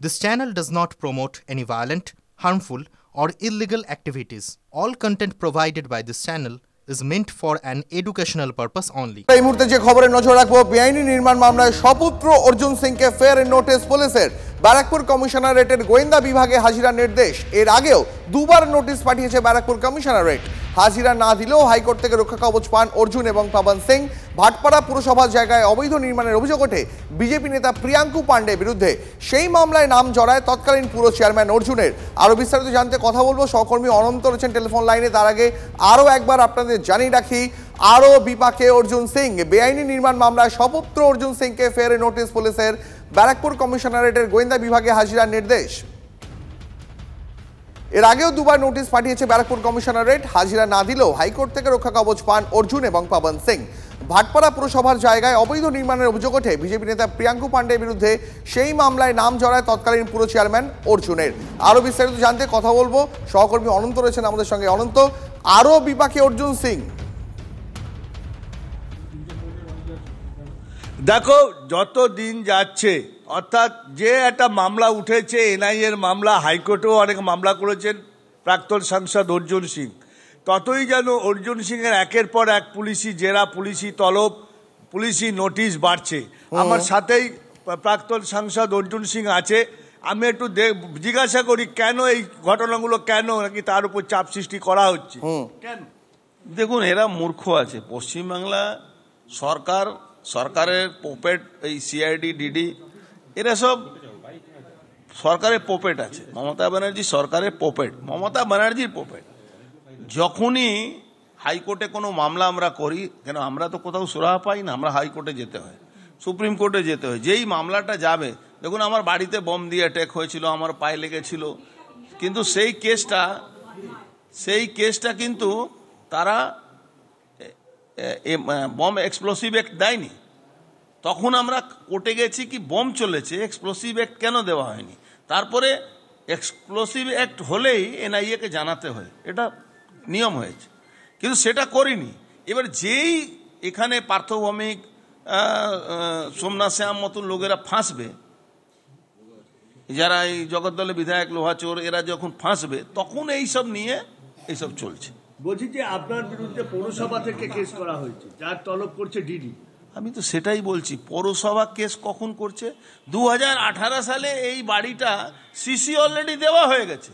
This channel does not promote any violent, harmful, or illegal activities. All content provided by this channel is meant for an educational purpose only. এই মুহূর্তে যে খবরে নজর রাখবো, বেআইনি নির্মাণ মামলায় সপুত্র অর্জুন সিংকে ফেয়ার নোটিশ পুলিশের। ব্যারাকপুর কমিশনারেটের গোয়েন্দা বিভাগে হাজিরা নির্দেশ। এর আগেও দুবার নোটিশ পাঠিয়েছে ব্যারাকপুর কমিশনারেট। হাজিরা না দিলেও হাইকোর্ট থেকে রক্ষা কবচ পান অর্জুন এবং পাবন সিং। ভাটপাড়া পুরসভার জায়গায় অবৈধ নির্মাণের অভিযোগ ওঠে বিজেপি নেতা প্রিয়াঙ্কু পাণ্ডের বিরুদ্ধে। সেই মামলায় নাম জড়ায় তৎকালীন পুরো চেয়ারম্যান অর্জুনের। আরও বিস্তারিত জানতে কথা বলবো, সহকর্মী অনন্ত রয়েছেন টেলিফোন লাইনে। তার আগে আরও একবার আপনাদের জানিয়ে রাখি, আরও বিপাকে অর্জুন সিং। বেআইনি নির্মাণ মামলায় সপুত্র অর্জুন সিংকে ফেয়ার নোটিশ পুলিশের। ব্যারাকপুর কমিশনারেটের গোয়েন্দা বিভাগে হাজিরার নির্দেশ। এর আগেও দুবার নোটিশ পাঠিয়েছে ব্যারাকপুর কমিশনারেট। হাজিরা না দিলেও হাইকোর্ট থেকে রক্ষা কবচ পান অর্জুন এবং পাবন সিং। ভাটপাড়া পুরসভার জায়গায় অবৈধ নির্মাণের অভিযোগ ওঠে বিজেপি নেতা প্রিয়াঙ্কু পাণ্ডের বিরুদ্ধে। সেই মামলায় নাম জড়ায় তৎকালীন পুরো চেয়ারম্যান অর্জুনের। আরও বিস্তারিত জানতে কথা বলবো, সহকর্মী অনন্ত রয়েছেন আমাদের সঙ্গে। অনন্ত, আরও বিপাকে অর্জুন সিং। দেখো, যত দিন যাচ্ছে, অর্থাৎ যে একটা মামলা উঠেছে, এনআইএর মামলা, হাইকোর্টেও অনেক মামলা করেছেন প্রাক্তন সাংসদ অর্জুন সিং, ততই যেন অর্জুন সিংয়ের একের পর এক পুলিশি জেরা, পুলিশি তলব, পুলিশি নোটিশ বাড়ছে। আমার সাথেই প্রাক্তন সাংসদ অর্জুন সিং আছে। আমি একটু জিজ্ঞাসা করি, কেন এই ঘটনাগুলো, কেন নাকি তার উপর চাপ সৃষ্টি করা হচ্ছে, কেন? দেখুন, এরা মূর্খ আছে। পশ্চিমবাংলা সরকারের পোপেট, এই সিআইডি, ডিডি, এরা সব সরকারের পোপেট আছে। মমতা ব্যানার্জি সরকারের পোপেট, মমতা ব্যানার্জির পোপেট। যখনই হাইকোর্টে কোনো মামলা আমরা করি, কেন আমরা তো কোথাও সুরাহা পাই না, আমরা হাইকোর্টে যেতে হয়, সুপ্রিম কোর্টে যেতে হয়। যেই মামলাটা যাবে, দেখুন আমার বাড়িতে বম দিয়ে অ্যাটাক হয়েছিল, আমার পায়ে লেগেছিল, কিন্তু সেই কেসটা কিন্তু তারা বম এক্সপ্লোসিভ অ্যাক্ট দেয়নি। তখন আমরা কোর্টে গেছি কি বম চলেছে, এক্সপ্লোসিভ অ্যাক্ট কেন দেওয়া হয়নি? তারপরে এক্সপ্লোসিভ অ্যাক্ট হলেই এনআইএকে জানাতে হয়, এটা নিয়ম হয়েছে, কিন্তু সেটা করিনি। এবার যেই এখানে পার্থভৌমিক, সোমনাথ শ্যাম মতন লোকেরা ফাঁসবে, যারা এই জগদ্দলের বিধায়ক লোহাচোর, এরা যখন ফাঁসবে, তখন এইসব নিয়ে এইসব চলছে। বলছি যে আপনার বিরুদ্ধে পৌরসভা থেকে কেস করা হয়েছে, যার তলব করছে ডিডি। আমি তো সেটাই বলছি, পৌরসভা কেস কখন করছে? 2018 সালে এই বাড়িটা সিসি অলরেডি দেওয়া হয়ে গেছে,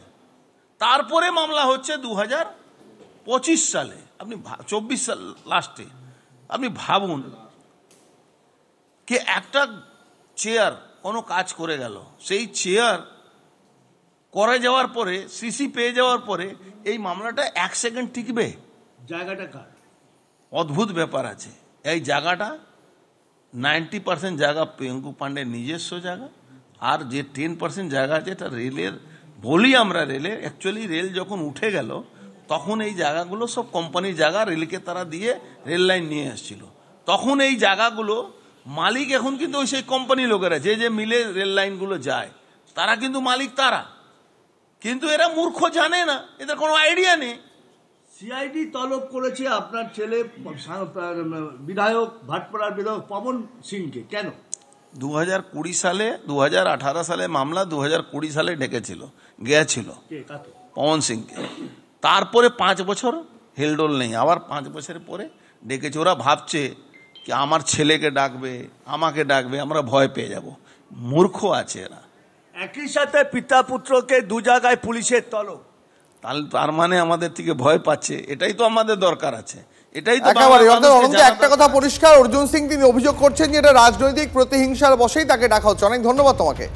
তারপরে মামলা হচ্ছে 2025 সালে, আপনি 24 সাল লাস্টে। আপনি ভাবুন কি একটা চেয়ার কোনো কাজ করে গেল, সেই চেয়ার করে যাওয়ার পরে, সিসি পেয়ে যাওয়ার পরে এই মামলাটা 1 সেকেন্ড টিকবে? জায়গাটা কার? অদ্ভুত ব্যাপার আছে। এই জায়গাটা 90% জায়গা প্রিয়াঙ্কু পাণ্ডের নিজস্ব জায়গা, আর যে 10% জায়গা আছে এটা রেলের। বলি আমরা রেলের, অ্যাকচুয়ালি রেল যখন উঠে গেল তখন এই জায়গাগুলো সব কোম্পানির জায়গা, রেলকে তারা দিয়ে রেল লাইন নিয়ে এসেছিল। তখন এই জায়গাগুলো মালিক এখন কিন্তু ওই সেই কোম্পানি লোকেরা, যে মিলে রেল লাইনগুলো যায়, তারা কিন্তু মালিক তারা। কিন্তু এরা মূর্খ, জানে না, এদের কোনো আইডিয়া নেই। সিআইডি তলব করেছে আপনার ছেলে বিধায়ক, ভাটপাড়ার বিধায়ক পাবন সিংকে, কেন? 2020 সালে, 2018 সালে মামলা, 2020 সালে ডেকেছিল, গিয়েছিল পবন সিংকে। তারপরে 5 বছর হেলডোল নেই, আবার 5 বছরের পরে ডেকেছে। ওরা ভাবছে কি আমার ছেলেকে ডাকবে, আমাকে ডাকবে, আমরা ভয় পেয়ে যাব। মূর্খ আছে এরা। একই সাথে পিতা পুত্রকে 2 জায়গায় পুলিশের তলব, তার মানে আমাদের থেকে ভয় পাচ্ছে। এটাই তো আমাদের দরকার আছে, এটাই তো একটা কথা পরিষ্কার, অর্জুন সিং তিনি অভিযোগ করছেন যে এটা রাজনৈতিক প্রতিহিংসার বশেই তাকে ডাকা হচ্ছে। অনেক ধন্যবাদ তোমাকে।